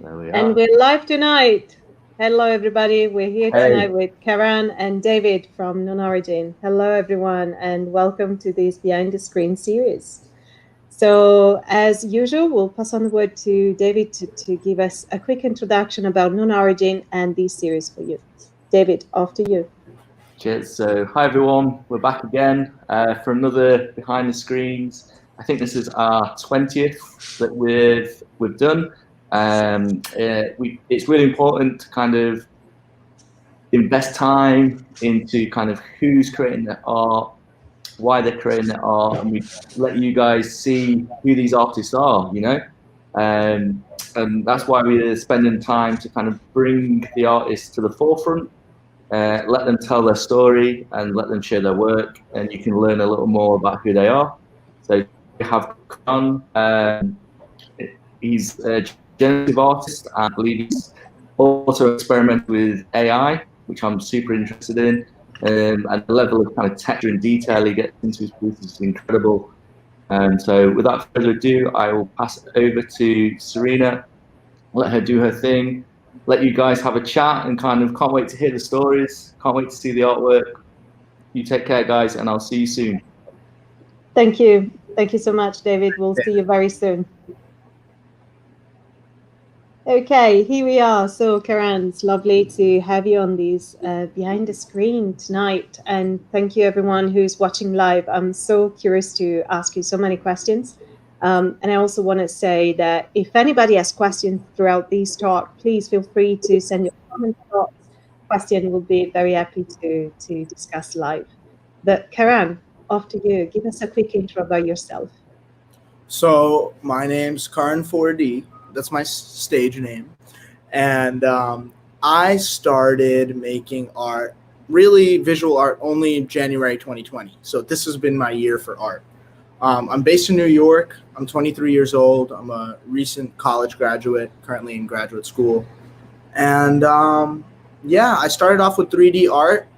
There we are. And we're live tonight. Hello, everybody. We're here tonight with Karan and David from KnownOrigin. Hello, everyone, and welcome to this Behind the Screen series. So, as usual, we'll pass on the word to David to give us a quick introduction about KnownOrigin and this series for you. David, off to you. Cheers. So, hi everyone. We're back again for another Behind the Screens. I think this is our 20th that we've done. It's really important to kind of invest time into kind of who's creating their art, why they're creating their art, and we let you guys see who these artists are, you know? And that's why we're spending time to kind of bring the artists to the forefront, let them tell their story and let them share their work, and you can learn a little more about who they are. So we have Karan. He's a generative artist, and I believe he's also experimented with AI, which I'm super interested in. And the level of kind of texture and detail he gets into his pieces is incredible. So without further ado, I will pass it over to Serena, let her do her thing, let you guys have a chat, and kind of can't wait to hear the stories, can't wait to see the artwork. You take care, guys, and I'll see you soon. Thank you. Thank you so much, David. We'll see you very soon. Okay, here we are. So, Karan, it's lovely to have you on these Behind the Screen tonight. And thank you, everyone who's watching live. I'm so curious to ask you so many questions. And I also want to say that if anybody has questions throughout these talk, please feel free to send your comments or question. We'll be very happy to discuss live. But Karan, off to you. Give us a quick intro about yourself. So my name's Karan 4D. That's my stage name. And I started making art, really visual art, only January 2020. So this has been my year for art. I'm based in New York. I'm 23 years old. I'm a recent college graduate, currently in graduate school. And yeah, I started off with 3D art,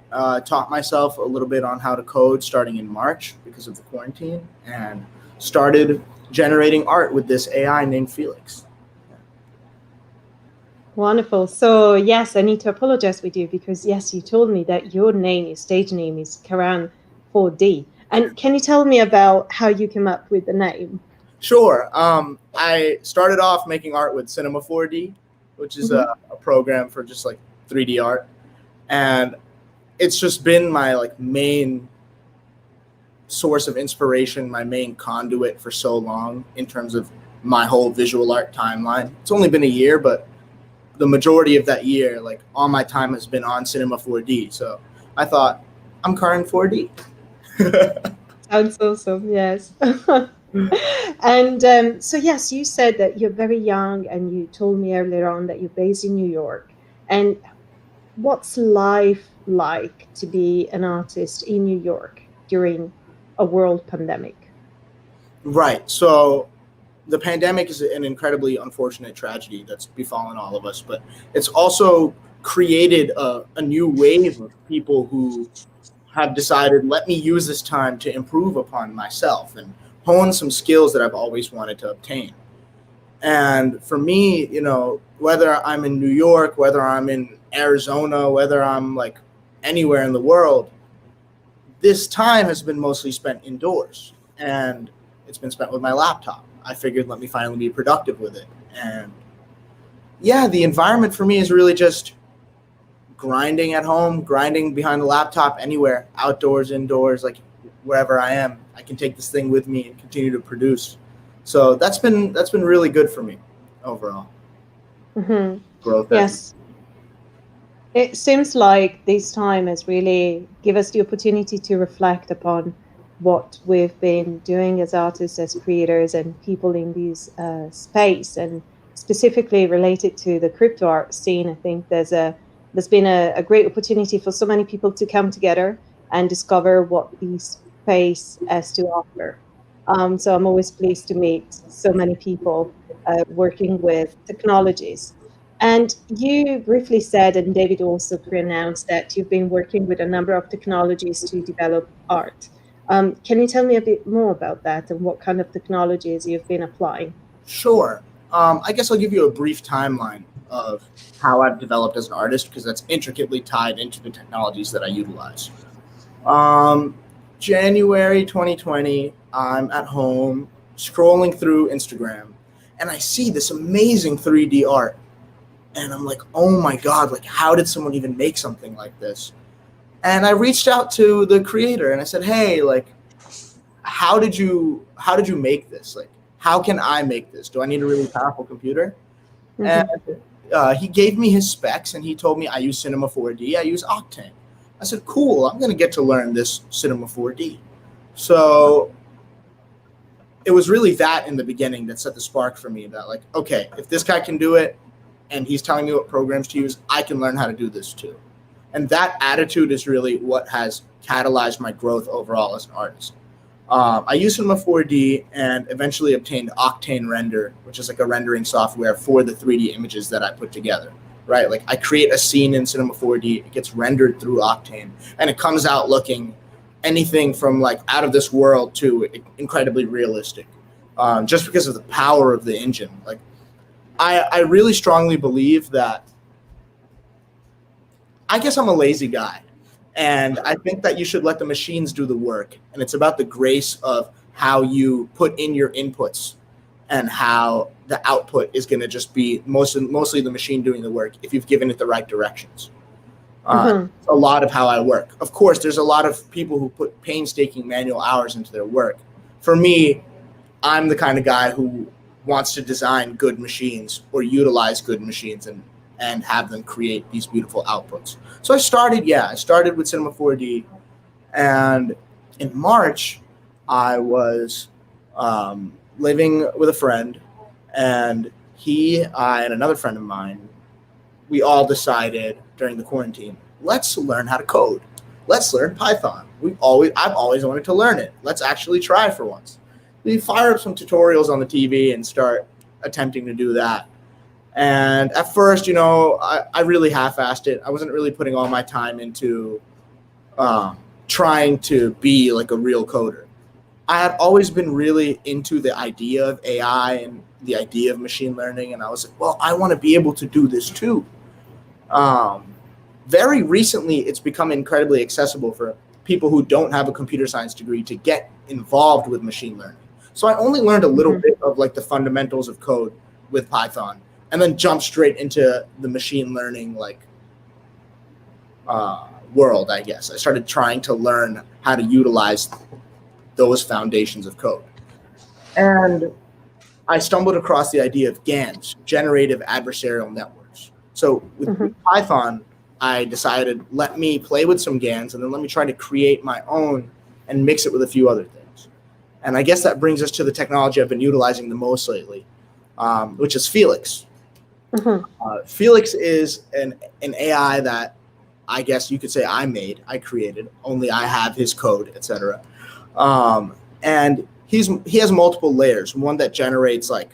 taught myself a little bit on how to code starting in March because of the quarantine, and started generating art with this AI named FELIX. Wonderful. So yes, I need to apologize with you because yes, you told me that your stage name is Karan 4D. And can you tell me about how you came up with the name? Sure. I started off making art with Cinema 4D, which is a program for just like 3D art. And it's just been my main source of inspiration, my main conduit for so long in terms of my whole visual art timeline. It's only been a year, but the majority of that year, all my time has been on Cinema 4D. So I thought, I'm Karan 4D. Sounds awesome, yes. And so yes, you said that you're very young, and you told me earlier on that you're based in New York. And what's life like to be an artist in New York during a world pandemic? Right. So the pandemic is an incredibly unfortunate tragedy that's befallen all of us, but it's also created a new wave of people who have decided, let me use this time to improve upon myself and hone some skills that I've always wanted to obtain. And for me, whether I'm in New York, whether I'm in Arizona, whether I'm anywhere in the world, this time has been mostly spent indoors, and it's been spent with my laptop. I figured, let me finally be productive with it. And yeah, the environment for me is really just grinding at home, grinding behind the laptop, anywhere, outdoors, indoors, wherever I am, I can take this thing with me and continue to produce. So that's been really good for me overall. Mm-hmm. Growth. Yes. It seems like this time has really given us the opportunity to reflect upon what we've been doing as artists, as creators, and people in this space, and specifically related to the crypto art scene. I think there's been a great opportunity for so many people to come together and discover what this space has to offer. So I'm always pleased to meet so many people working with technologies. And you briefly said, and David also pre-announced, that you've been working with a number of technologies to develop art. Can you tell me a bit more about that and what kind of technologies you've been applying? Sure. I guess I'll give you a brief timeline of how I've developed as an artist, because that's intricately tied into the technologies that I utilize. January 2020, I'm at home scrolling through Instagram, and I see this amazing 3D art. And I'm like, oh my God, like, how did someone even make something like this? And I reached out to the creator and I said, hey, like, how did you make this? Like, how can I make this? Do I need a really powerful computer? And he gave me his specs, and he told me I use Cinema 4D, I use Octane. I said, cool, I'm going to get to learn this Cinema 4D. So it was really that in the beginning that set the spark for me, that like, okay, if this guy can do it and he's telling me what programs to use, I can learn how to do this too. And that attitude is really what has catalyzed my growth overall as an artist. I used Cinema 4D and eventually obtained Octane Render, which is like a rendering software for the 3D images that I put together, right? Like, I create a scene in Cinema 4D, it gets rendered through Octane, and it comes out looking anything from like out of this world to incredibly realistic, just because of the power of the engine. Like, I really strongly believe that, I guess I'm a lazy guy. And I think that you should let the machines do the work. And it's about the grace of how you put in your inputs and how the output is going to just be mostly the machine doing the work if you've given it the right directions. A lot of how I work. Of course, there's a lot of people who put painstaking manual hours into their work. For me, I'm the kind of guy who wants to design good machines or utilize good machines and have them create these beautiful outputs. So I started with Cinema 4D, and in March, I was living with a friend, and I and another friend of mine, we all decided during the quarantine, let's learn how to code. Let's learn Python. I've always wanted to learn it. Let's actually try for once. We fire up some tutorials on the TV and start attempting to do that. And at first, I really half-assed it. I wasn't really putting all my time into trying to be like a real coder. I had always been really into the idea of AI and the idea of machine learning. And I was like, well, I want to be able to do this too. Very recently, it's become incredibly accessible for people who don't have a computer science degree to get involved with machine learning. So I only learned a little bit of like the fundamentals of code with Python, and then jump straight into the machine learning world, I guess. I started trying to learn how to utilize those foundations of code. And I stumbled across the idea of GANs, generative adversarial networks. So with Python, I decided, let me play with some GANs, and then let me try to create my own and mix it with a few other things. And I guess that brings us to the technology I've been utilizing the most lately, which is FELIX. FELIX is an AI that I guess you could say I created, only I have his code, etc. And he has multiple layers, one that generates like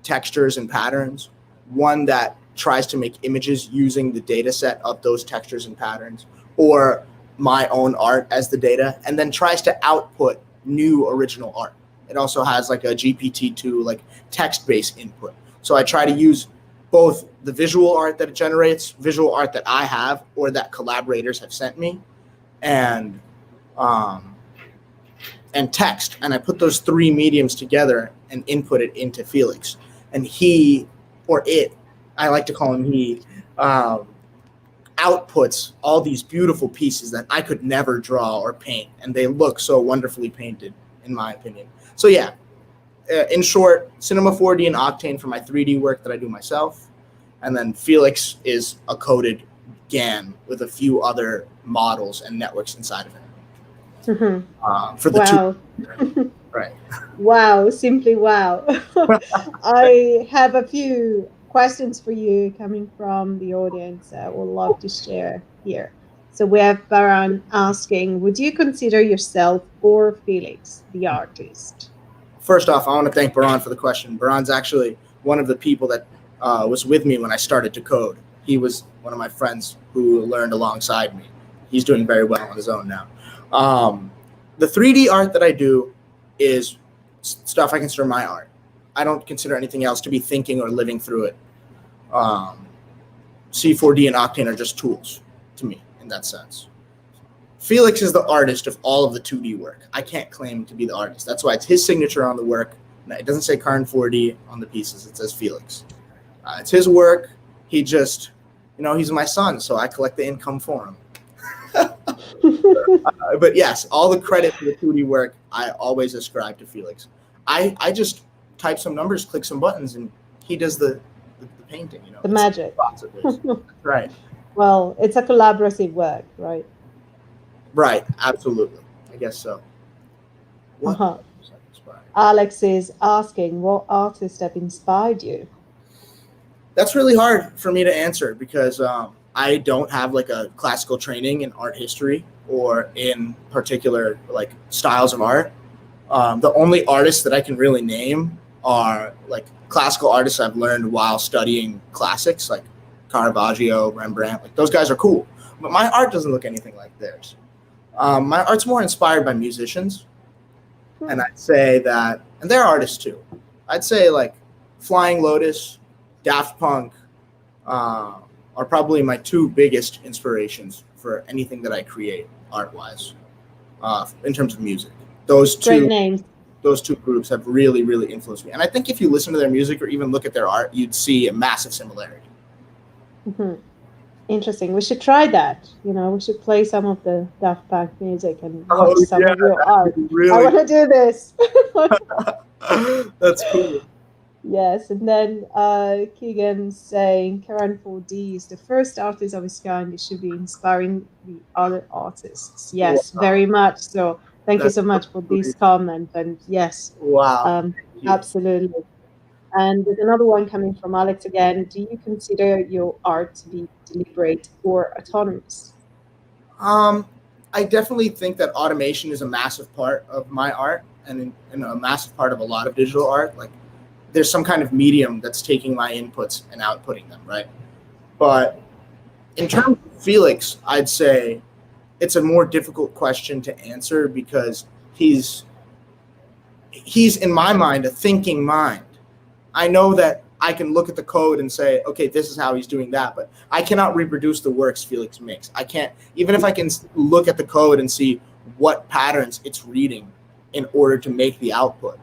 textures and patterns, one that tries to make images using the data set of those textures and patterns, or my own art as the data, and then tries to output new original art. It also has like a GPT-2 like text-based input. So I try to use both the visual art that it generates, visual art that I have or that collaborators have sent me, and text. And I put those three mediums together and input it into FELIX. And he, or it, I like to call him he, outputs all these beautiful pieces that I could never draw or paint. And they look so wonderfully painted, in my opinion. So yeah, in short, Cinema 4D and Octane for my 3D work that I do myself. And then FELIX is a coded GAN with a few other models and networks inside of it. For the two. Right. Wow, simply wow. I have a few questions for you coming from the audience I would love to share here. So we have Karan asking, would you consider yourself or FELIX the artist? First off, I want to thank Baran for the question. Baran's actually one of the people that was with me when I started to code. He was one of my friends who learned alongside me. He's doing very well on his own now. The 3D art that I do is stuff I consider my art. I don't consider anything else to be thinking or living through it. C4D and Octane are just tools to me in that sense. Felix is the artist of all of the 2D work. I can't claim to be the artist. That's why it's his signature on the work. It doesn't say Karan 4D on the pieces. It says Felix. It's his work. He just, he's my son, so I collect the income for him. But yes, all the credit for the 2D work, I always ascribe to Felix. I just type some numbers, click some buttons, and he does the painting. The magic. Right. Well, it's a collaborative work, right? Right, absolutely. I guess so. What? Alex is asking, what artists have inspired you? That's really hard for me to answer because I don't have like a classical training in art history or in particular like styles of art. The only artists that I can really name are like classical artists I've learned while studying classics, like Caravaggio, Rembrandt. Like those guys are cool, but my art doesn't look anything like theirs. My art's more inspired by musicians, and I'd say that, and they're artists too. I'd say like Flying Lotus, Daft Punk are probably my two biggest inspirations for anything that I create art-wise in terms of music. Those two groups have really, really influenced me. And I think if you listen to their music or even look at their art, you'd see a massive similarity. Mm-hmm. Interesting. We should try that. We should play some of the Daft Punk music and watch some of your art. Really? I want to do this. That's cool. Yes, and then Keegan saying Karan 4D is the first artist of his kind. It should be inspiring the other artists. Yes, wow. Very much so. Thank you so much for this comment. And yes, wow, absolutely. And there's another one coming from Alex again. Do you consider your art to be deliberate or autonomous? I definitely think that automation is a massive part of my art and a massive part of a lot of digital art. Like there's some kind of medium that's taking my inputs and outputting them, right? But in terms of Felix, I'd say it's a more difficult question to answer because he's in my mind a thinking mind. I know that I can look at the code and say, okay, this is how he's doing that, but I cannot reproduce the works Felix makes. I can't, even if I can look at the code and see what patterns it's reading in order to make the output,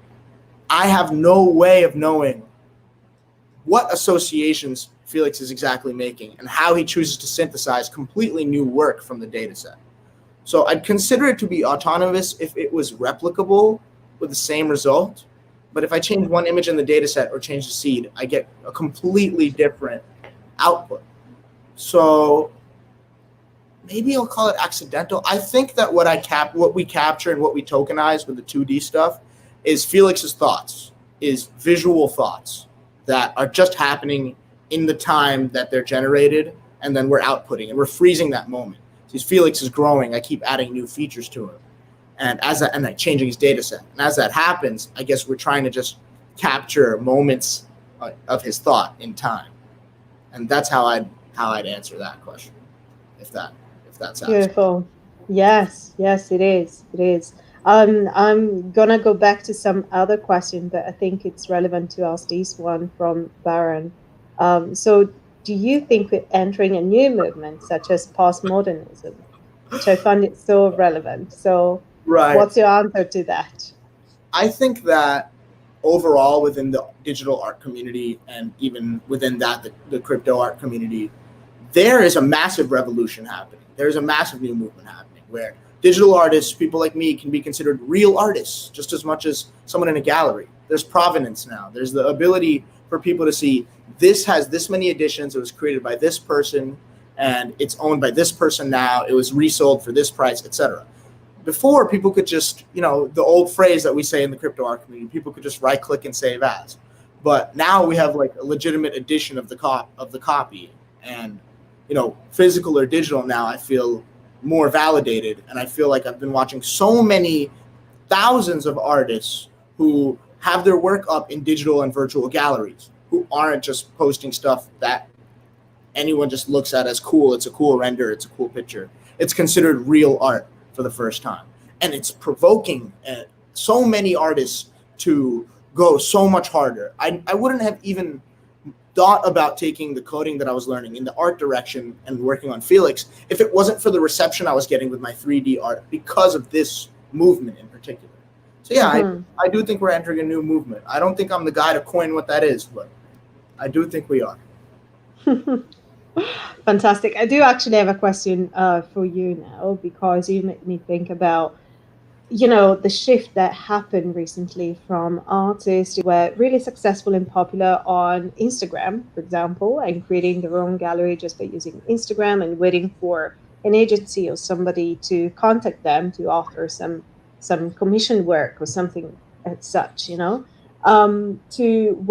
I have no way of knowing what associations Felix is exactly making and how he chooses to synthesize completely new work from the data set. So I'd consider it to be autonomous if it was replicable with the same result. But if I change one image in the data set or change the seed, I get a completely different output. So maybe I'll call it accidental. I think that what we capture and what we tokenize with the 2D stuff is Felix's thoughts, is visual thoughts that are just happening in the time that they're generated, and then we're outputting and we're freezing that moment. So Felix is growing. I keep adding new features to him. And changing his data set. And as that happens, I guess we're trying to just capture moments of his thought in time. And that's how I'd answer that question. If that's beautiful. Yes, it is. It is. I'm gonna go back to some other question, but I think it's relevant to ask this one from Baron. So do you think we're entering a new movement such as postmodernism? Which I find it so relevant. So right. What's your answer to that? I think that overall within the digital art community and even within that, the crypto art community, there is a massive revolution happening. There's a massive new movement happening where digital artists, people like me, can be considered real artists just as much as someone in a gallery. There's provenance now. There's the ability for people to see this has this many editions. It was created by this person and it's owned by this person now. It was resold for this price, etc. Before, people could just, the old phrase that we say in the crypto art community, people could just right click and save as. But now we have like a legitimate edition of the copy, and physical or digital now I feel more validated, and I feel like I've been watching so many thousands of artists who have their work up in digital and virtual galleries, who aren't just posting stuff that anyone just looks at as cool. It's a cool render, it's a cool picture. It's considered real art for the first time. And it's provoking so many artists to go so much harder. I wouldn't have even thought about taking the coding that I was learning in the art direction and working on FELIX if it wasn't for the reception I was getting with my 3D art because of this movement in particular. So yeah, I do think we're entering a new movement. I don't think I'm the guy to coin what that is, but I do think we are. Fantastic. I do actually have a question for you now, because you made me think about, the shift that happened recently from artists who were really successful and popular on Instagram, for example, and creating their own gallery just by using Instagram and waiting for an agency or somebody to contact them to offer some commission work or something as such, to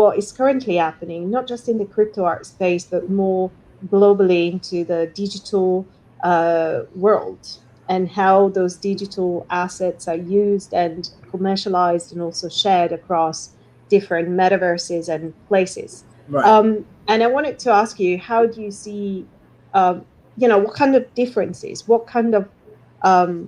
what is currently happening, not just in the crypto art space, but more globally into the digital world, and how those digital assets are used and commercialized and also shared across different metaverses and places. Right. And I wanted to ask you, how do you see, what kind of differences, what kind of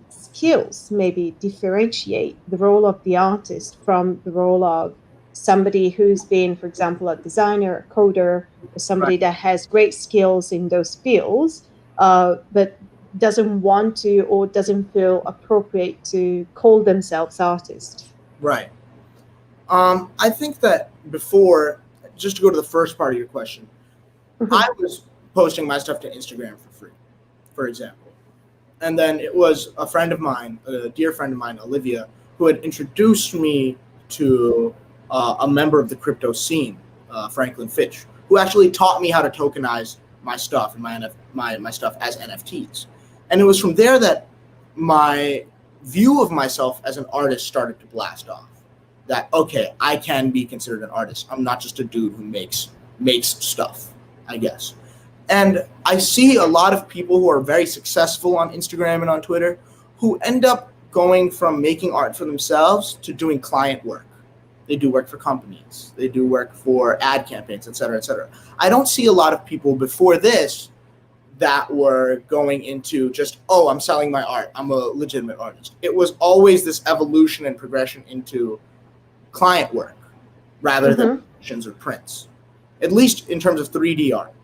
skills maybe differentiate the role of the artist from the role of somebody who's been, for example, a designer, a coder, or somebody that has great skills in those fields, but doesn't want to or doesn't feel appropriate to call themselves artists? Right. I think that before, just to go to the first part of your question, I was posting my stuff to Instagram for free, for example. And then it was a friend of mine, a dear friend of mine, Olivia, who had introduced me to a member of the crypto scene, Franklin Fitch, who actually taught me how to tokenize my stuff and my stuff as NFTs. And it was from there that my view of myself as an artist started to blast off. That, okay, I can be considered an artist. I'm not just a dude who makes stuff, I guess. And I see a lot of people who are very successful on Instagram and on Twitter who end up going from making art for themselves to doing client work. They do work for companies. They do work for ad campaigns, et cetera, et cetera. I don't see a lot of people before this that were going into just, oh, I'm selling my art, I'm a legitimate artist. It was always this evolution and progression into client work rather than commissions or prints, at least in terms of 3D art.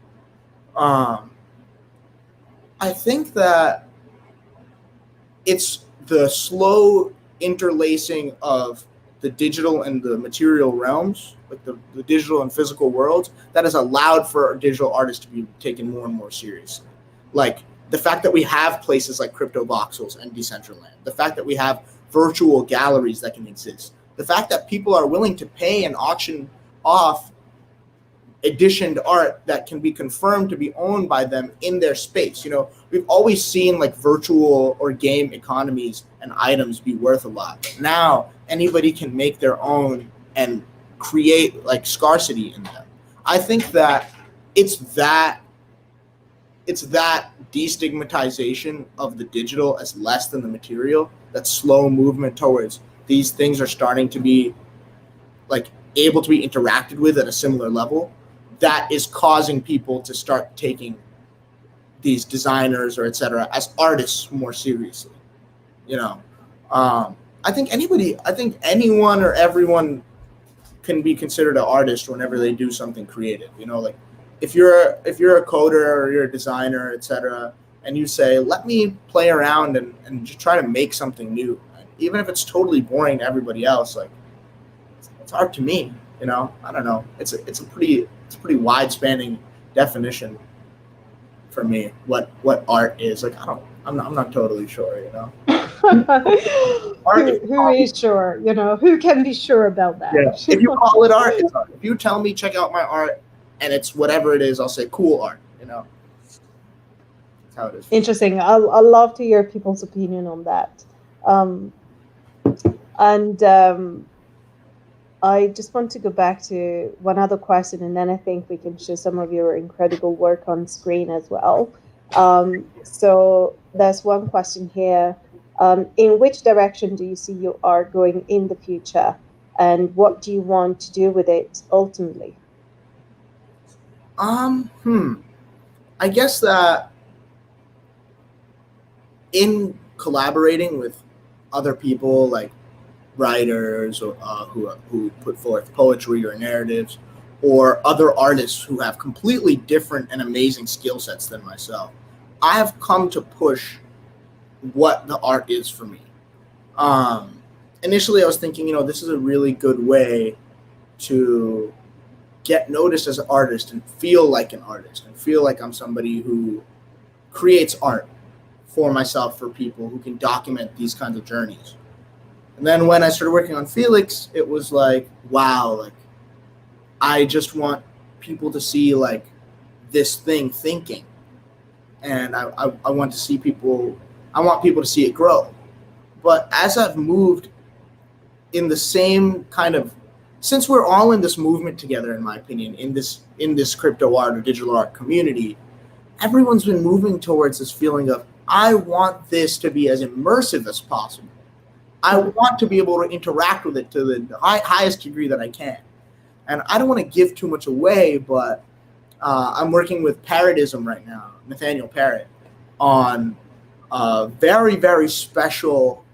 I think that it's the slow interlacing of the digital and the material realms, like the digital and physical worlds, that has allowed for digital artists to be taken more and more seriously. Like the fact that we have places like Crypto Voxels and Decentraland, the fact that we have virtual galleries that can exist, the fact that people are willing to pay and auction off editioned art that can be confirmed to be owned by them in their space. We've always seen like virtual or game economies and items be worth a lot. But now anybody can make their own and create like scarcity in them. I think that it's that destigmatization of the digital as less than the material, that slow movement towards these things are starting to be like able to be interacted with at a similar level, that is causing people to start taking these designers or et cetera as artists more seriously. I think anyone or everyone can be considered an artist whenever they do something creative. Like if you're a coder or you're a designer, et cetera, and you say, let me play around and just try to make something new, even if it's totally boring to everybody else, like it's art to me. I don't know. It's a pretty wide spanning definition for me. What art is, like I'm not totally sure. Art, who is sure? Who can be sure about that? Yeah. If you call it art, it's art. If you tell me check out my art and it's whatever it is, I'll say cool art. That's how it is. Interesting. I'll love to hear people's opinion on that. I just want to go back to one other question, and then I think we can show some of your incredible work on screen as well. So there's one question here. In which direction do you see your art going in the future, and what do you want to do with it ultimately? I guess that in collaborating with other people, like writers or, who put forth poetry or narratives, or other artists who have completely different and amazing skill sets than myself. I have come to push what the art is for me. Initially, I was thinking, this is a really good way to get noticed as an artist and feel like an artist and feel like I'm somebody who creates art for myself, for people who can document these kinds of journeys. And then when I started working on FELIX, it was like, wow, like I just want people to see like this thing thinking. And I want to see people, I want people to see it grow. But as I've moved in the same kind of, since we're all in this movement together, in my opinion, in this crypto art or digital art community, everyone's been moving towards this feeling of, I want this to be as immersive as possible. I want to be able to interact with it to the highest degree that I can. And I don't want to give too much away, but I'm working with Parrotism right now, Nathaniel Parrott, on a very, very special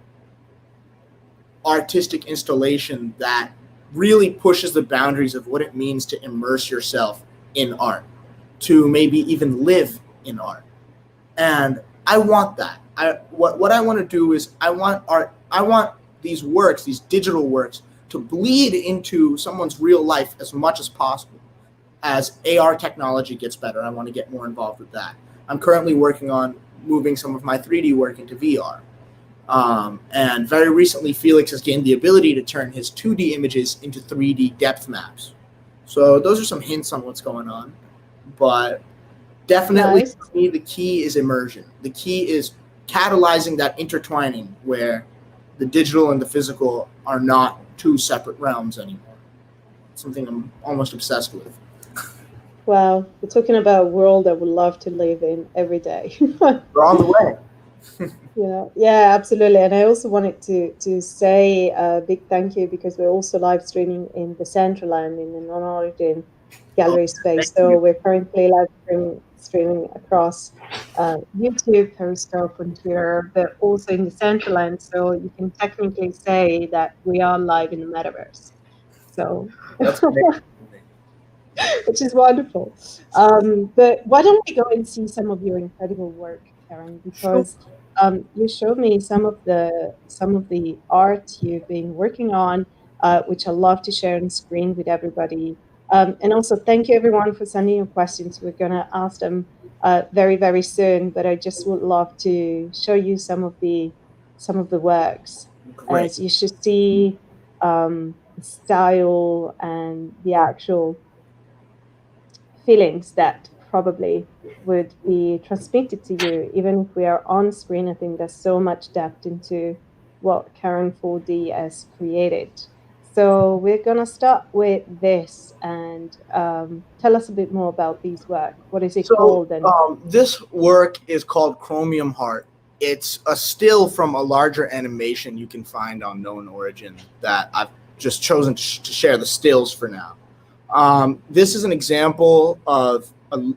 artistic installation that really pushes the boundaries of what it means to immerse yourself in art, to maybe even live in art. And I want that. What I want to do is I want these works, these digital works, to bleed into someone's real life as much as possible. As AR technology gets better, I want to get more involved with that. I'm currently working on moving some of my 3D work into VR. And very recently, FELIX has gained the ability to turn his 2D images into 3D depth maps. So those are some hints on what's going on. But definitely, Nice. for me, the key is immersion. The key is catalyzing that intertwining where the digital and the physical are not two separate realms anymore. It's something I'm almost obsessed with. Wow, we're talking about a world I would love to live in every day. We're on the way. Yeah, absolutely. And I also wanted to say a big thank you, because we're also live streaming in the Decentraland in the KnownOrigin gallery space. So we're currently live streaming across YouTube, Periscope, and Twitter, but also in the Decentraland. So you can technically say that we are live in the metaverse. So That's amazing. which is wonderful. But why don't we go and see some of your incredible work, Karan? Because you showed me some of the art you've been working on, which I love to share on screen with everybody. And also, thank you everyone for sending your questions. We're going to ask them very, very soon. But I just would love to show you some of the works. Great. As you should see, the style and the actual feelings that probably would be transmitted to you, even if we are on screen. I think there's so much depth into what Karan 4D has created. So we're going to start with this, and tell us a bit more about these work. What is it called? And this work is called Chromium Heart. It's a still from a larger animation you can find on KnownOrigin that I've just chosen to share the stills for now. This is an example of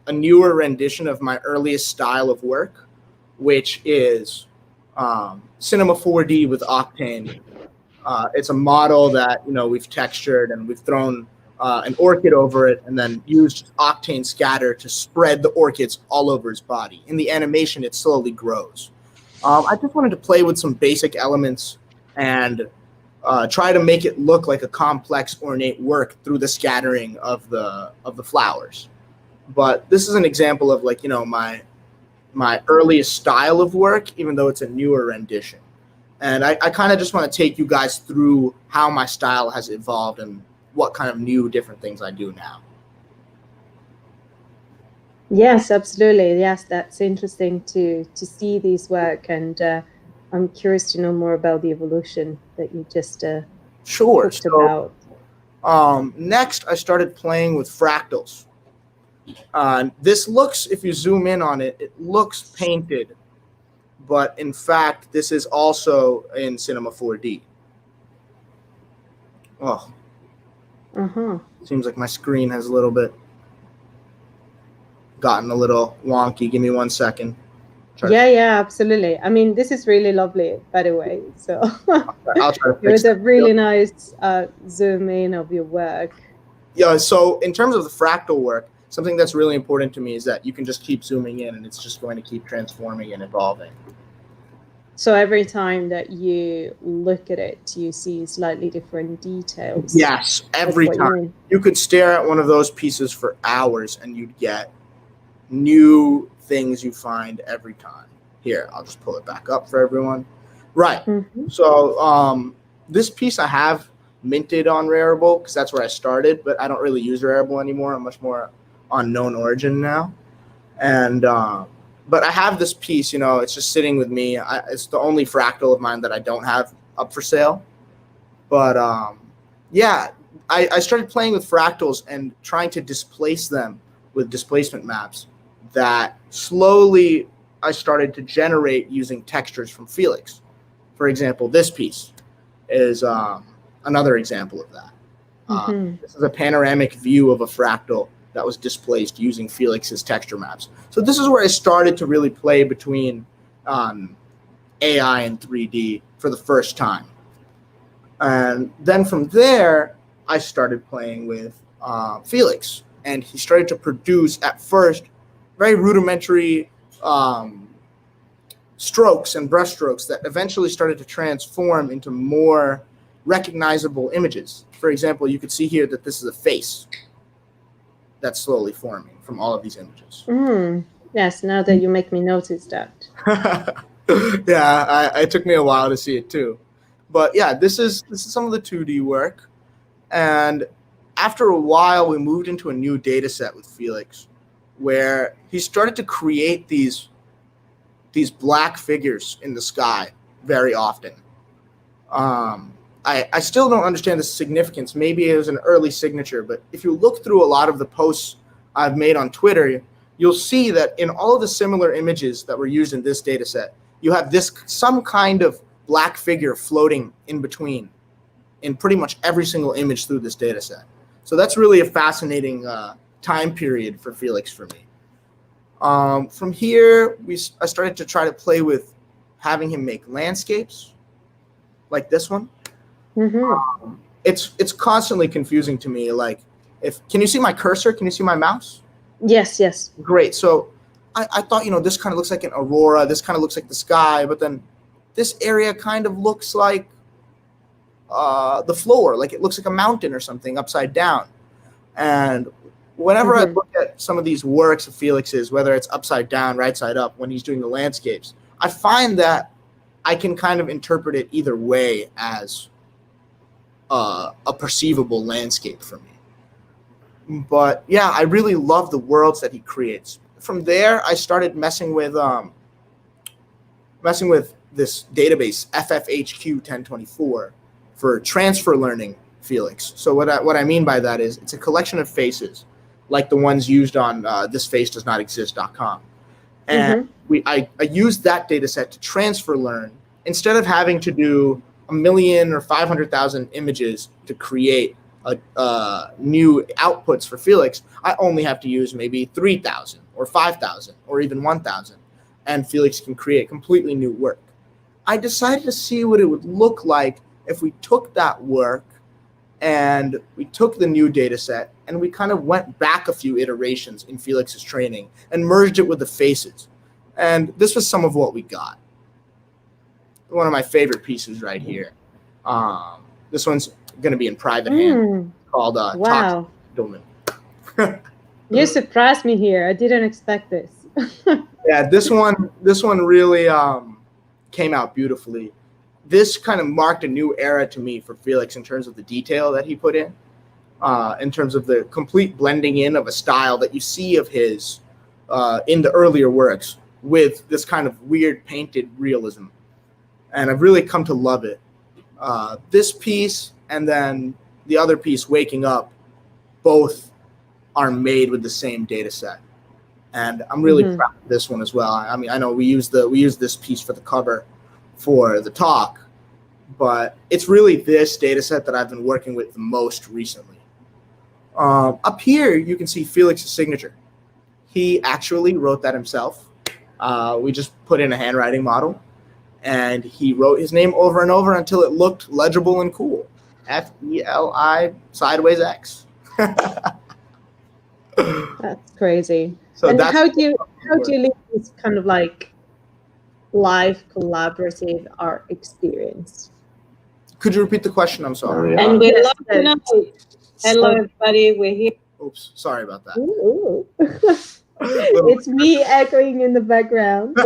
a newer rendition of my earliest style of work, which is Cinema 4D with Octane. It's a model that we've textured and we've thrown an orchid over it and then used Octane scatter to spread the orchids all over his body. In the animation, it slowly grows. I just wanted to play with some basic elements and try to make it look like a complex, ornate work through the scattering of the flowers. But this is an example of my earliest style of work, even though it's a newer rendition. And I kind of just want to take you guys through how my style has evolved and what kind of new different things I do now. yes, absolutely. Yes, that's interesting to see these work, and I'm curious to know more about the evolution that you just Sure. talked about. Next, I started playing with fractals. This looks, if you zoom in on it, it looks painted, but in fact, this is also in Cinema 4D. Oh, seems like my screen has a little bit gotten a little wonky. Give me 1 second. Yeah, absolutely. I mean, this is really lovely, by the way. So I'll try to it was fix a it. really nice zoom in of your work. Yeah, so in terms of the fractal work, something that's really important to me is that you can just keep zooming in and it's just going to keep transforming and evolving. So every time that you look at it, you see slightly different details. Yes, every time. You could stare at one of those pieces for hours and you'd get new things you find every time. Here, I'll just pull it back up for everyone. Right. Mm-hmm. So this piece I have minted on Rarible because that's where I started, but I don't really use Rarible anymore. I'm much more on KnownOrigin now. And but I have this piece, it's just sitting with me. It's the only fractal of mine that I don't have up for sale. But yeah, I started playing with fractals and trying to displace them with displacement maps that slowly I started to generate using textures from FELIX. For example, this piece is another example of that. This is a panoramic view of a fractal that was displaced using FELIX's texture maps. So this is where I started to really play between AI and 3D for the first time. And then from there, I started playing with FELIX. And he started to produce, at first, very rudimentary strokes and brush strokes that eventually started to transform into more recognizable images. For example, you could see here that this is a face that's slowly forming from all of these images. Yes, now that you make me notice that. Yeah, it took me a while to see it too. But yeah, this is some of the 2D work. And after a while, we moved into a new data set with FELIX where he started to create these black figures in the sky very often. I still don't understand the significance. Maybe it was an early signature, but if you look through a lot of the posts I've made on Twitter, you'll see that in all of the similar images that were used in this data set, you have some kind of black figure floating in between in pretty much every single image through this data set. So that's really a fascinating time period for FELIX for me. From here, I started to try to play with having him make landscapes like this one. It's constantly confusing to me. Like, can you see my cursor? Can you see my mouse? Yes. Great. So I thought, this kind of looks like an aurora. This kind of looks like the sky. But then this area kind of looks like the floor. Like it looks like a mountain or something upside down. And whenever I look at some of these works of FELIX's, whether it's upside down, right side up, when he's doing the landscapes, I find that I can kind of interpret it either way as a perceivable landscape for me. But yeah, I really love the worlds that he creates. From there, I started messing with this database FFHQ 1024 for transfer learning FELIX. So what I mean by that is it's a collection of faces like the ones used on thisfacedoesnotexist.com. And I used that data set to transfer learn instead of having to do 1 million or 500,000 images to create new outputs for FELIX. I only have to use maybe 3,000 or 5,000 or even 1,000, and FELIX can create completely new work. I decided to see what it would look like if we took that work and we took the new data set and we kind of went back a few iterations in FELIX's training and merged it with the faces. And this was some of what we got. One of my favorite pieces right here. This one's going to be in private hand, called Wow. Toxic. You surprised me here. I didn't expect this. Yeah, this one really came out beautifully. This kind of marked a new era to me for FELIX in terms of the detail that he put in terms of the complete blending in of a style that you see of his in the earlier works with this kind of weird painted realism. And I've really come to love it. This piece and then the other piece, Waking Up, both are made with the same data set. And I'm really proud of this one as well. I mean, I know we use this piece for the cover for the talk, but it's really this data set that I've been working with the most recently. Up here, you can see FELIX's signature. He actually wrote that himself. We just put in a handwriting model, and he wrote his name over and over until it looked legible and cool. FELI sideways X. That's crazy. So and that's how do you live this kind of like live collaborative art experience? Could you repeat the question? I'm sorry. And we'd love to know. Hello, everybody. We're here. Oops, sorry about that. Ooh. It's me echoing in the background.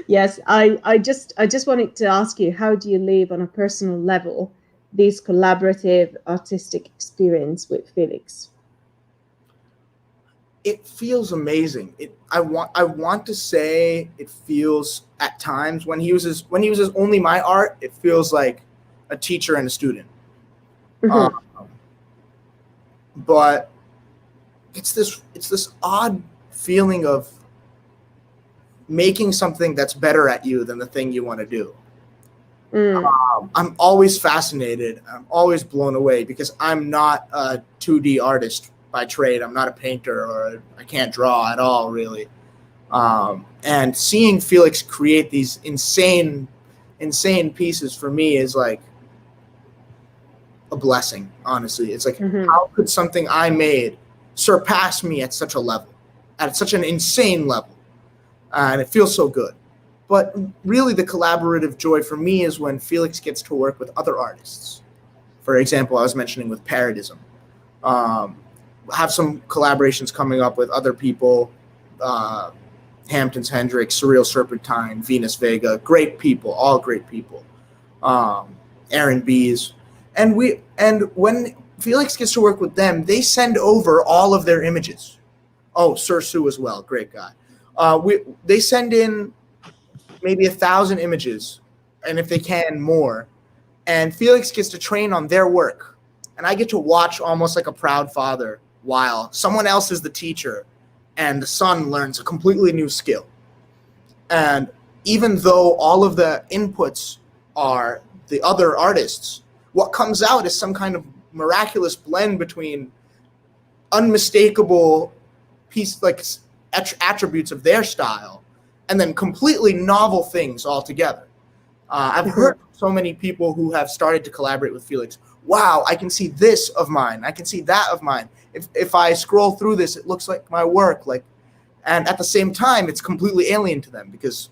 Yes, I just wanted to ask you, how do you live on a personal level this collaborative artistic experience with FELIX? It feels amazing. I want to say it feels at times when he uses only my art, it feels like a teacher and a student. But it's this odd feeling of making something that's better at you than the thing you want to do. I'm always fascinated. I'm always blown away because I'm not a 2D artist by trade. I'm not a painter, or I can't draw at all, really. And seeing FELIX create these insane pieces for me is like a blessing, honestly. It's like, how could something I made surpass me at such a level, at such an insane level? And it feels so good. But really the collaborative joy for me is when FELIX gets to work with other artists. For example, I was mentioning with Paradism. Have some collaborations coming up with other people, Hamptons Hendrix, Surreal Serpentine, Venus Vega, great people, all great people. Aaron Bees. And when FELIX gets to work with them, they send over all of their images. Oh, Sir Sue as well, great guy. They send in maybe 1,000 images, and if they can, more. And FELIX gets to train on their work. And I get to watch almost like a proud father while someone else is the teacher and the son learns a completely new skill. And even though all of the inputs are the other artists, what comes out is some kind of miraculous blend between unmistakable attributes of their style and then completely novel things altogether. I've heard so many people who have started to collaborate with FELIX. Wow, I can see this of mine. I can see that of mine. If I scroll through this, it looks like my work. And at the same time, it's completely alien to them because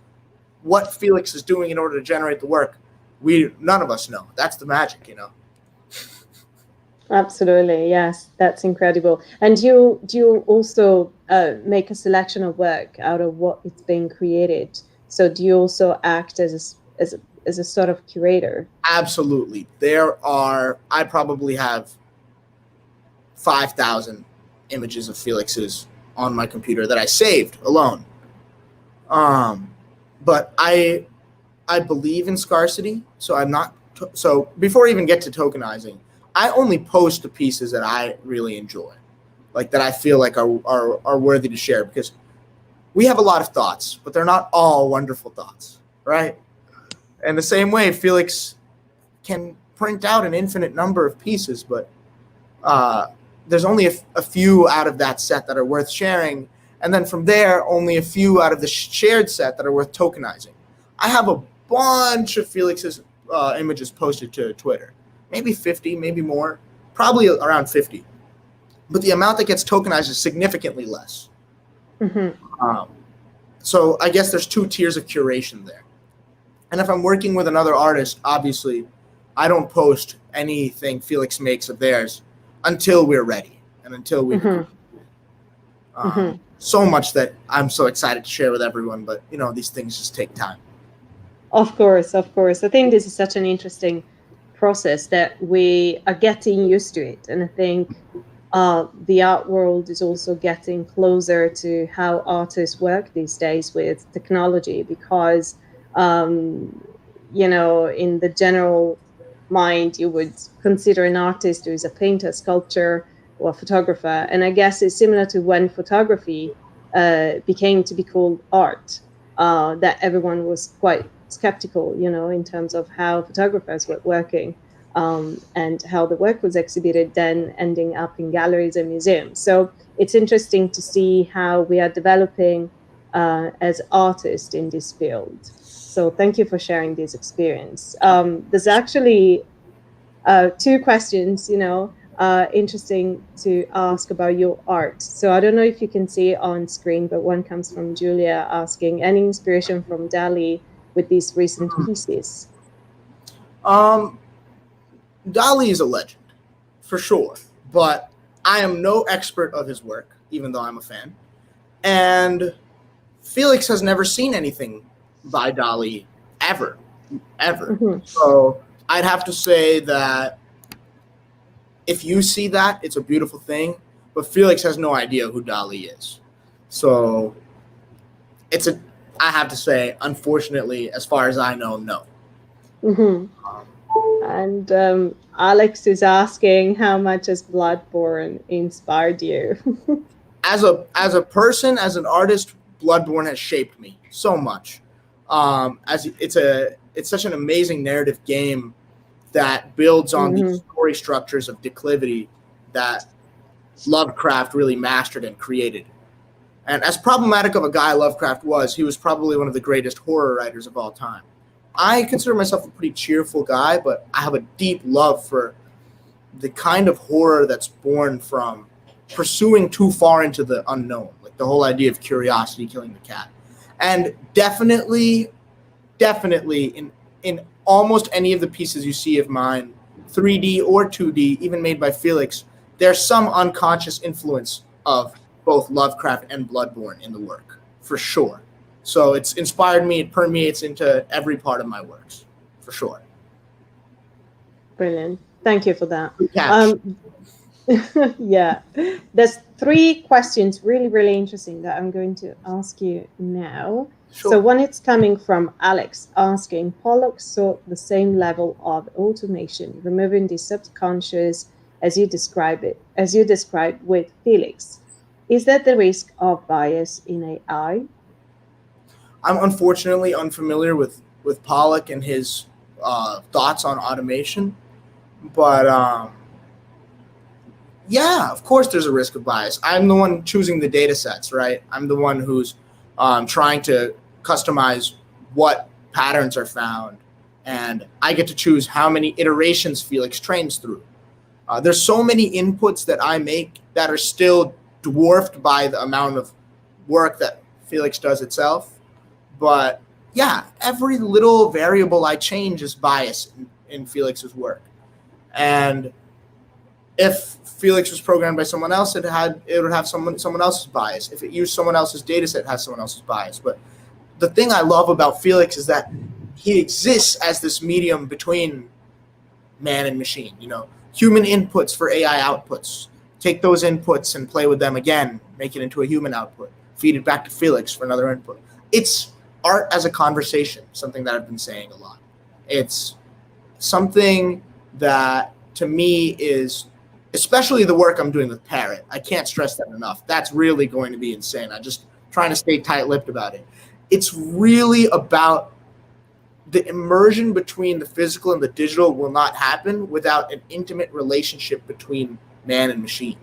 what FELIX is doing in order to generate the work, none of us know. That's the magic, you know. Absolutely, yes, that's incredible. And do you also make a selection of work out of what is being created? So do you also act as a sort of curator? Absolutely. I probably have 5,000 images of FELIX's on my computer that I saved alone. But I believe in scarcity, so I'm not. So before I even get to tokenizing, I only post the pieces that I really enjoy, like that I feel like are worthy to share, because we have a lot of thoughts, but they're not all wonderful thoughts, right? And the same way, FELIX can print out an infinite number of pieces, but there's only a few out of that set that are worth sharing. And then from there, only a few out of the shared set that are worth tokenizing. I have a bunch of FELIX's images posted to Twitter. Maybe 50, maybe more, probably around 50. But the amount that gets tokenized is significantly less. So I guess there's two tiers of curation there. And if I'm working with another artist, obviously, I don't post anything FELIX makes of theirs until we're ready and until we so much that I'm so excited to share with everyone. But, you know, these things just take time. Of course, of course. I think this is such an interesting process that we are getting used to it. And I think the art world is also getting closer to how artists work these days with technology, because you know, in the general mind, you would consider an artist who is a painter, sculptor, or a photographer. And I guess it's similar to when photography became to be called art, that everyone was quite skeptical, you know, in terms of how photographers were working and how the work was exhibited, then ending up in galleries and museums. So it's interesting to see how we are developing as artists in this field. So thank you for sharing this experience. There's actually 2 questions, interesting to ask about your art. So I don't know if you can see it on screen, but one comes from Julia asking, any inspiration from Dali with these recent pieces? Dali is a legend, for sure, but I am no expert of his work, even though I'm a fan. And Felix has never seen anything by Dali ever. Mm-hmm. So I'd have to say that if you see that, it's a beautiful thing, but Felix has no idea who Dali is. So I have to say, unfortunately, as far as I know, no. Mm-hmm. And Alex is asking, how much has Bloodborne inspired you? As a person, as an artist, Bloodborne has shaped me so much. As it's such an amazing narrative game that builds on these story structures of declivity that Lovecraft really mastered and created. And as problematic of a guy Lovecraft was, he was probably one of the greatest horror writers of all time. I consider myself a pretty cheerful guy, but I have a deep love for the kind of horror that's born from pursuing too far into the unknown, like the whole idea of curiosity killing the cat. And definitely in almost any of the pieces you see of mine, 3D or 2D, even made by Felix, there's some unconscious influence of both Lovecraft and Bloodborne in the work, for sure. So it's inspired me, it permeates into every part of my works, for sure. Brilliant. Thank you for that. Yeah, there's 3 questions really interesting that I'm going to ask you now. Sure. So one is coming from Alex asking, Pollock sought the same level of automation, removing the subconscious as you described with Felix. Is that the risk of bias in AI? I'm unfortunately unfamiliar with Pollock and his thoughts on automation, but yeah, of course there's a risk of bias. I'm the one choosing the data sets, right? I'm the one who's trying to customize what patterns are found, and I get to choose how many iterations Felix trains through. There's so many inputs that I make that are still dwarfed by the amount of work that Felix does itself. But yeah, every little variable I change is bias in Felix's work. And if Felix was programmed by someone else, it would have someone else's bias. If it used someone else's data set, it has someone else's bias. But the thing I love about Felix is that he exists as this medium between man and machine. Human inputs for AI outputs. Take those inputs and play with them again, make it into a human output, feed it back to Felix for another input. It's art as a conversation, something that I've been saying a lot. It's something that to me is, especially the work I'm doing with Parrot, I can't stress that enough. That's really going to be insane. I'm just trying to stay tight-lipped about it. It's really about the immersion between the physical and the digital will not happen without an intimate relationship between man and machine.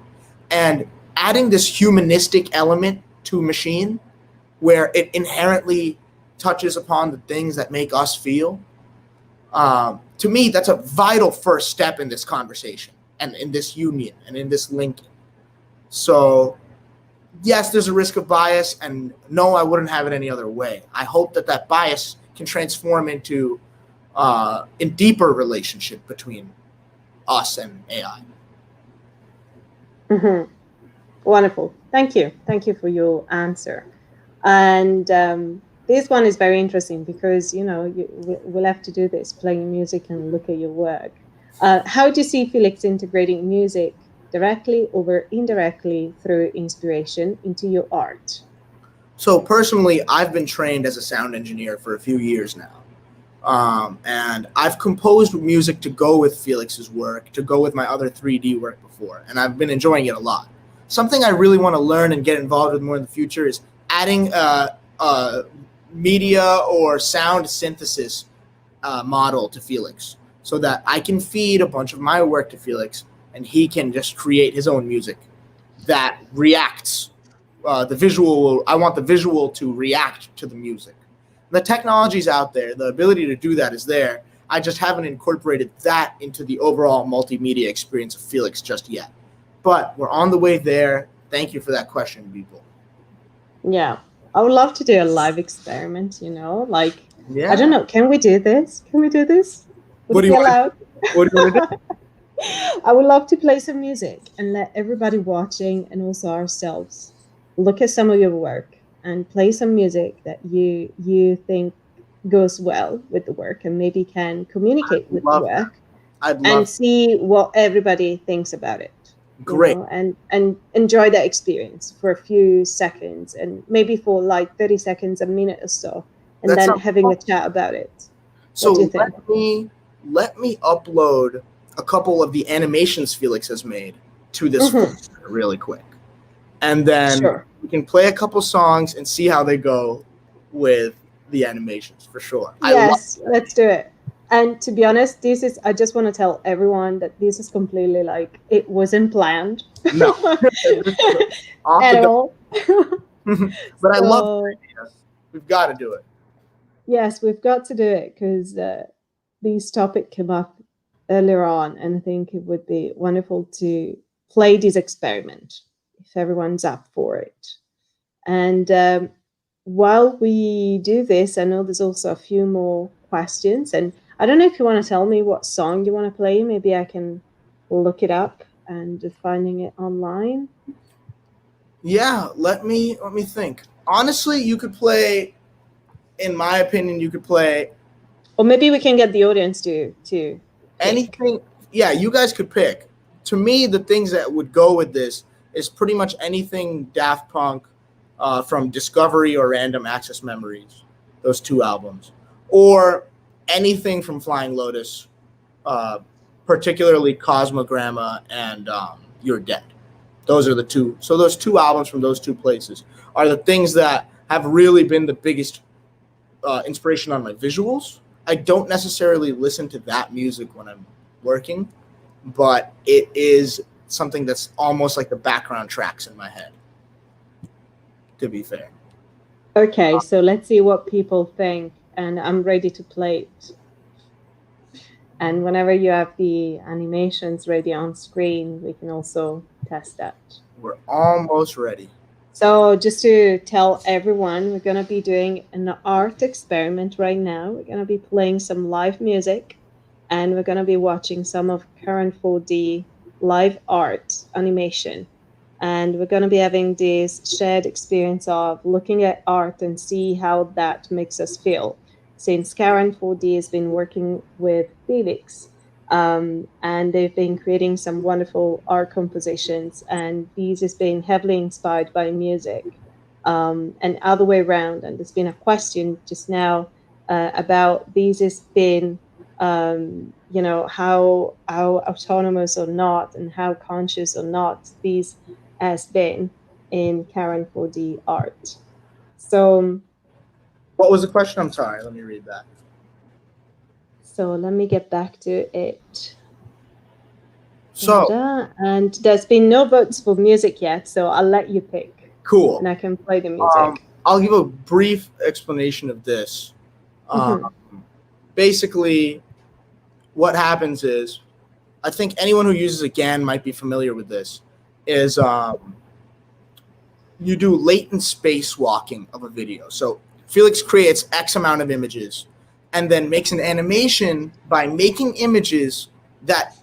And adding this humanistic element to machine where it inherently touches upon the things that make us feel, to me, that's a vital first step in this conversation and in this union and in this linking. So yes, there's a risk of bias, and no, I wouldn't have it any other way. I hope that bias can transform into a deeper relationship between us and AI. Mm-hmm. Wonderful. Thank you. Thank you for your answer. And this one is very interesting because, we'll have to do this, playing music and look at your work. How do you see Felix integrating music directly or indirectly through inspiration into your art? So personally, I've been trained as a sound engineer for a few years now. And I've composed music to go with Felix's work, to go with my other 3D work before, and I've been enjoying it a lot. Something I really want to learn and get involved with more in the future is adding a media or sound synthesis model to Felix so that I can feed a bunch of my work to Felix and he can just create his own music. that reacts. I want the visual to react to the music. The technology's out there. The ability to do that is there. I just haven't incorporated that into the overall multimedia experience of FELIX just yet. But we're on the way there. Thank you for that question, people. Yeah, I would love to do a live experiment, like, Yeah. I don't know, can we do this? Would What do it be you want allowed? What do you want to do? I would love to play some music and let everybody watching and also ourselves look at some of your work and play some music that you think goes well with the work and maybe can communicate with the work and see what everybody thinks about it. Great. And enjoy that experience for a few seconds and maybe for like 30 seconds, a minute or so, and then having a chat about it. So let me upload a couple of the animations Felix has made to this really quick. And then we can play a couple songs and see how they go with the animations for sure. Yes, let's do it. And to be honest, I just want to tell everyone that this is completely like, it wasn't planned. No. At all. But I love the idea. We've got to do it. Yes, we've got to do it because these topics came up earlier on, and I think it would be wonderful to play this experiment if everyone's up for it. And while we do this, I know there's also a few more questions, and I don't know if you want to tell me what song you want to play. Maybe I can look it up and finding it online. Yeah, let me think. Honestly, you could play, in my opinion, or maybe we can get the audience to anything. Yeah, you guys could pick. To me, the things that would go with this is pretty much anything Daft Punk, from Discovery or Random Access Memories, those two albums, or anything from Flying Lotus, particularly Cosmogramma and You're Dead. Those are the two. So those two albums from those two places are the things that have really been the biggest inspiration on my visuals. I don't necessarily listen to that music when I'm working, but it is something that's almost like the background tracks in my head, to be fair. Okay, so let's see what people think, and I'm ready to play it. And whenever you have the animations ready on screen, we can also test that. We're almost ready. So just to tell everyone, we're going to be doing an art experiment right now. We're going to be playing some live music, and we're going to be watching some of Karan 4D live art animation. And we're going to be having this shared experience of looking at art and see how that makes us feel. Since Karan 4D has been working with FELIX, and they've been creating some wonderful art compositions, and these has been heavily inspired by music, and other way around. And there's been a question just now about these has been, how autonomous or not, and how conscious or not these has been in Karan 4D art. So what was the question? I'm sorry. Let me read that. So let me get back to it. So, and there's been no votes for music yet, so I'll let you pick. Cool. And I can play the music. I'll give a brief explanation of this. Basically, what happens is, I think anyone who uses a GAN might be familiar with this, is you do latent spacewalking of a video. So FELIX creates X amount of images and then makes an animation by making images that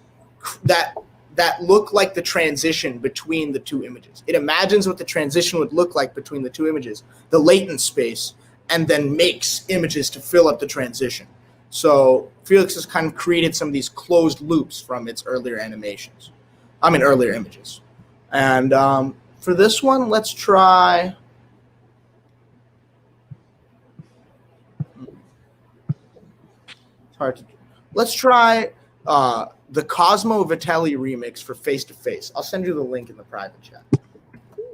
look like the transition between the two images. It imagines what the transition would look like between the two images, the latent space, and then makes images to fill up the transition. So FELIX has kind of created some of these closed loops from its earlier animations. Earlier images. And for this one, let's try. It's hard to. Let's try the Cosmo Vitelli remix for Face to Face. I'll send you the link in the private chat.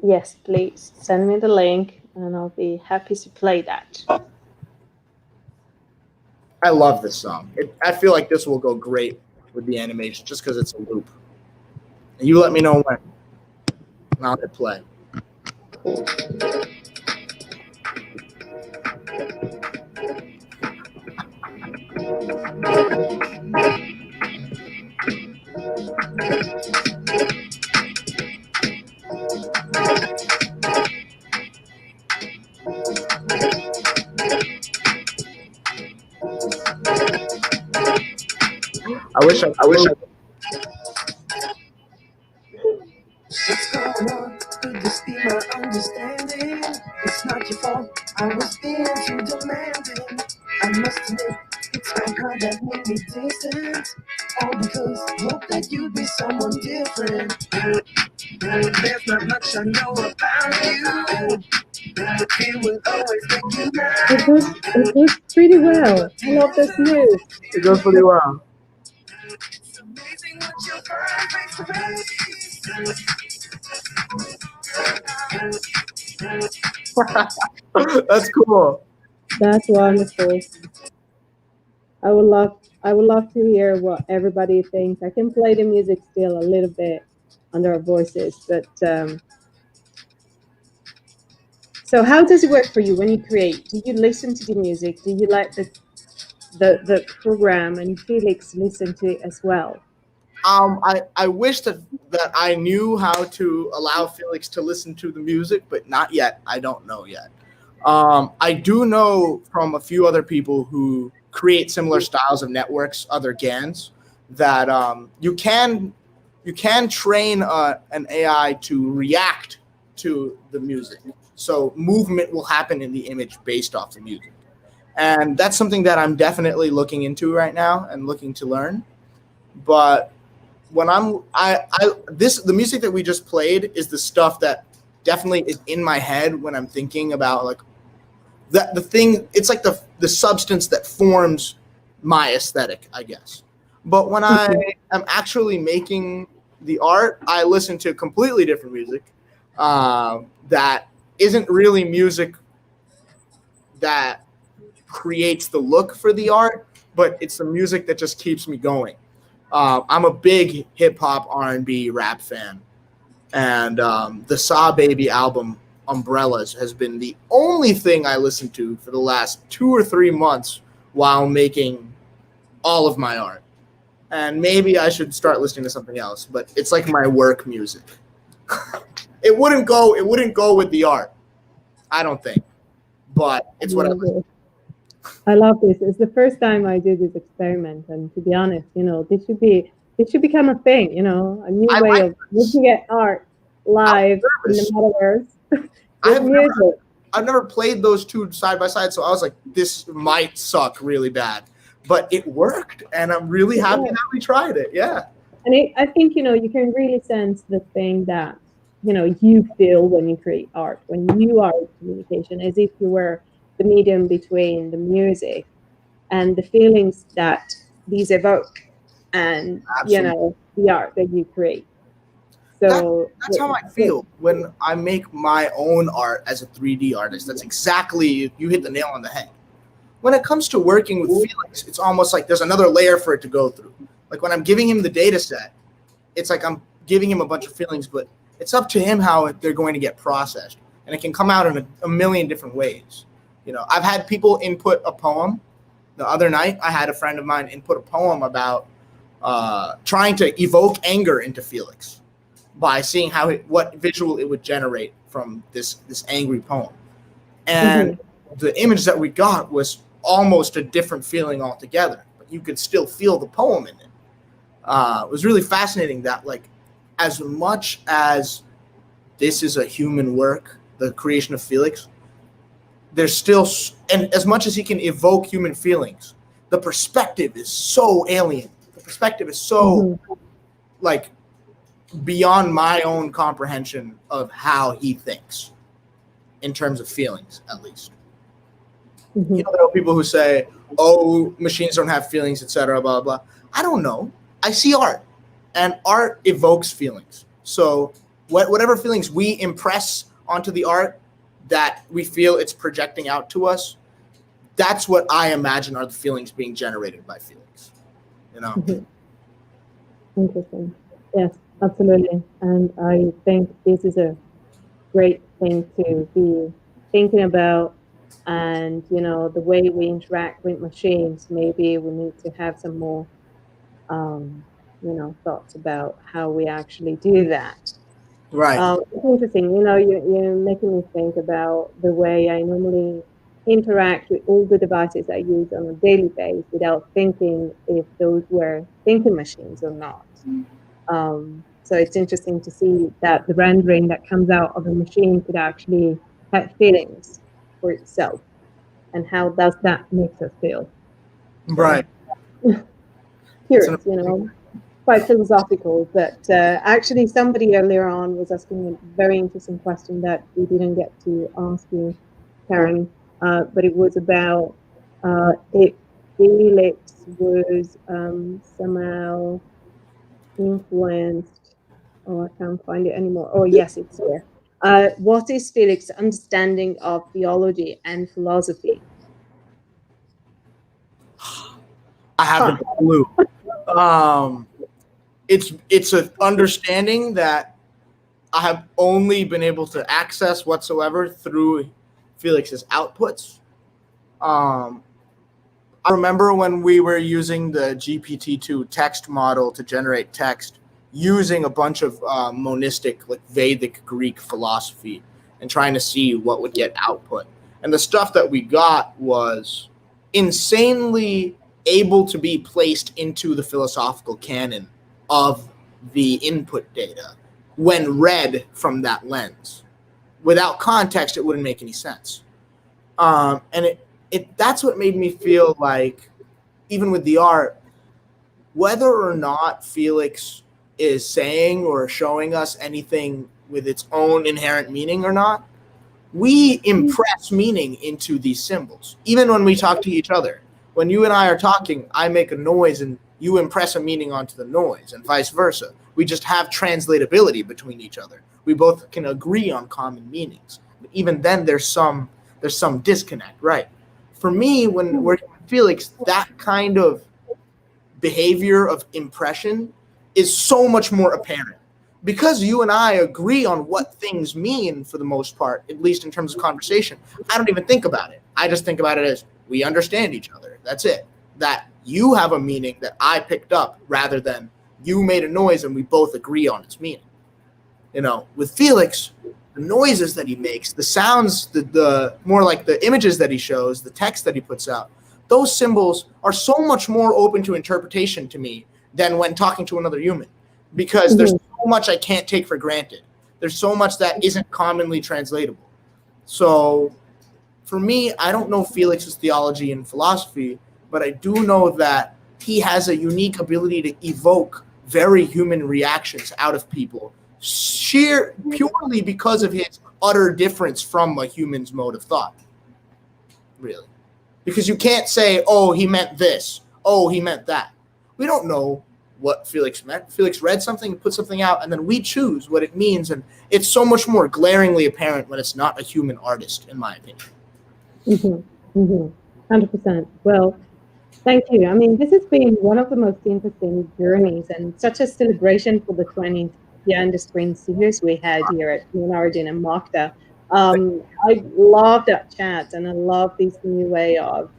Yes, please send me the link, and I'll be happy to play that. I love this song. I feel like this will go great with the animation just because it's a loop. And you let me know when. Now hit play. I wish I What's going on? Could this be my understanding? It's not your fault. I was being too demanding. I must admit, it's my God that made me distant. All because I hope that you'd be someone different. There's not much I know about you. It will always make you mad. It goes pretty well. I love this news. It goes pretty well. It's amazing what you'll find face to face. That's cool. That's wonderful. I would love to hear what everybody thinks. I can play the music still a little bit under our voices, but so how does it work for you when you create? Do you listen to the music? Do you let the program and FELIX listen to it as well? I wish that I knew how to allow FELIX to listen to the music, but not yet. I don't know yet. I do know from a few other people who create similar styles of networks, other GANs, that you can train an AI to react to the music. So movement will happen in the image based off the music. And that's something that I'm definitely looking into right now and looking to learn. But when the music that we just played is the stuff that definitely is in my head when I'm thinking about like the thing. It's like the substance that forms my aesthetic, I guess. But when I am actually making the art, I listen to completely different music that isn't really music that creates the look for the art, but it's the music that just keeps me going. I'm a big hip hop, R&B, rap fan, and the Saw Baby album Umbrellas has been the only thing I listened to for the last 2 or 3 months while making all of my art. And maybe I should start listening to something else, but it's like my work music. It wouldn't go with the art, I don't think, but it's what I listen to. I love this. It's the first time I do this experiment, and to be honest, this should become a thing. A new way of looking at art live in the metaverse. I've never played those two side by side, so I was like, this might suck really bad, but it worked, and I'm really happy that we tried it. Yeah, and I think you can really sense the thing that you feel when you create art, when you are in communication, as if you were the medium between the music and the feelings that these evoke, and Absolutely. the art that you create. So that's how I feel when I make my own art as a 3D artist. That's exactly, you hit the nail on the head. When it comes to working with FELIX, it's almost like there's another layer for it to go through. Like when I'm giving him the data set, it's like I'm giving him a bunch of feelings, but it's up to him how they're going to get processed. And it can come out in a million different ways. I've had people input a poem. The other night, I had a friend of mine input a poem about trying to evoke anger into FELIX by seeing what visual it would generate from this angry poem. And the image that we got was almost a different feeling altogether, but you could still feel the poem in it. It was really fascinating that, like, as much as this is a human work, the creation of FELIX, there's still, and as much as he can evoke human feelings, the perspective is so alien. The perspective is so like beyond my own comprehension of how he thinks in terms of feelings, at least. There are people who say, oh, machines don't have feelings, etc., blah, blah. I don't know. I see art, and art evokes feelings. So whatever feelings we impress onto the art that we feel it's projecting out to us, that's what I imagine are the feelings being generated by FELIX. Interesting. Yes. Absolutely. And I think this is a great thing to be thinking about. And, you know, the way we interact with machines, maybe we need to have some more, you know, thoughts about how we actually do that. Right. It's interesting, you know, you're making me think about the way I normally interact with all the devices I use on a daily basis without thinking if those were thinking machines or not. So it's interesting to see that the rendering that comes out of a machine could actually have feelings for itself, and how does that make us feel? Right. Curious, you know, quite philosophical, but actually somebody earlier on was asking a very interesting question that we didn't get to ask you, Karan, but it was about if Felix was somehow influenced. Oh, I can't find it anymore. Oh, yes, it's here. What is Felix's understanding of theology and philosophy? I haven't a clue. It's an understanding that I have only been able to access whatsoever through Felix's outputs. I remember when we were using the GPT-2 text model to generate text, using a bunch of monistic, like Vedic Greek philosophy, and trying to see what would get output. And the stuff that we got was insanely able to be placed into the philosophical canon of the input data when read from that lens. Without context, it wouldn't make any sense. And that's what made me feel like, even with the art, whether or not Felix is saying or showing us anything with its own inherent meaning or not, we impress meaning into these symbols. Even when we talk to each other, when you and I are talking, I make a noise and you impress a meaning onto the noise, and vice versa. We just have translatability between each other. We both can agree on common meanings. But even then, there's some disconnect, right? For me, when working with Felix, that kind of behavior of impression is so much more apparent. Because you and I agree on what things mean for the most part, at least in terms of conversation, I don't even think about it. I just think about it as we understand each other. That's it. That you have a meaning that I picked up rather than you made a noise and we both agree on its meaning. You know, with Felix, the noises that he makes, the sounds, the more like the images that he shows, the text that he puts out, those symbols are so much more open to interpretation to me than when talking to another human, because there's so much I can't take for granted. There's so much that isn't commonly translatable. So for me, I don't know Felix's theology and philosophy, but I do know that he has a unique ability to evoke very human reactions out of people, purely because of his utter difference from a human's mode of thought. Really. Because you can't say, oh, he meant this. Oh, he meant that. We don't know what Felix meant. Felix read something, put something out, and then we choose what it means. And it's so much more glaringly apparent when it's not a human artist, in my opinion. 100%. Well, thank you. I mean, this has been one of the most interesting journeys and such a celebration for the 20th Behind the Screen series we had here at KnownOrigin and MoCDA. I love that chat, and I love this new way of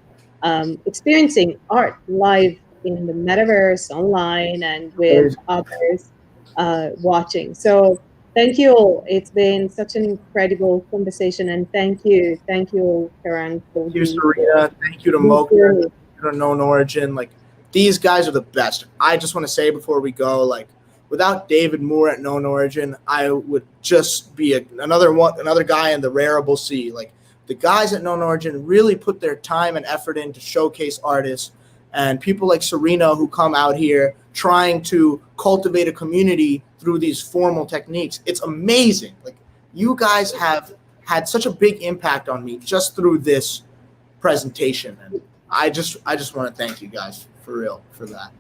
experiencing art live in the metaverse, online, and with others watching. So thank you all. It's been such an incredible conversation, and thank you all, Karan. Thank you, Serena. Thank you to MoCDA. Thank you to KnownOrigin. Like, these guys are the best. I just want to say before we go, like, without David Moore at KnownOrigin, I would just be another guy in the Rarible Sea. Like, the guys at KnownOrigin really put their time and effort in to showcase artists, and people like Serena who come out here trying to cultivate a community through these formal techniques. It's amazing. Like, you guys have had such a big impact on me just through this presentation, and I just want to thank you guys for real for that.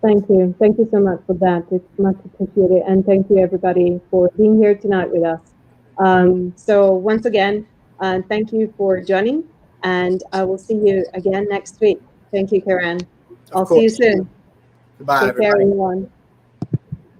Thank you. Thank you so much for that. It's much appreciated. And thank you, everybody, for being here tonight with us. So once again, thank you for joining. And I will see you again next week. Thank you, Karan. I'll see you soon. Goodbye, Take care, everyone.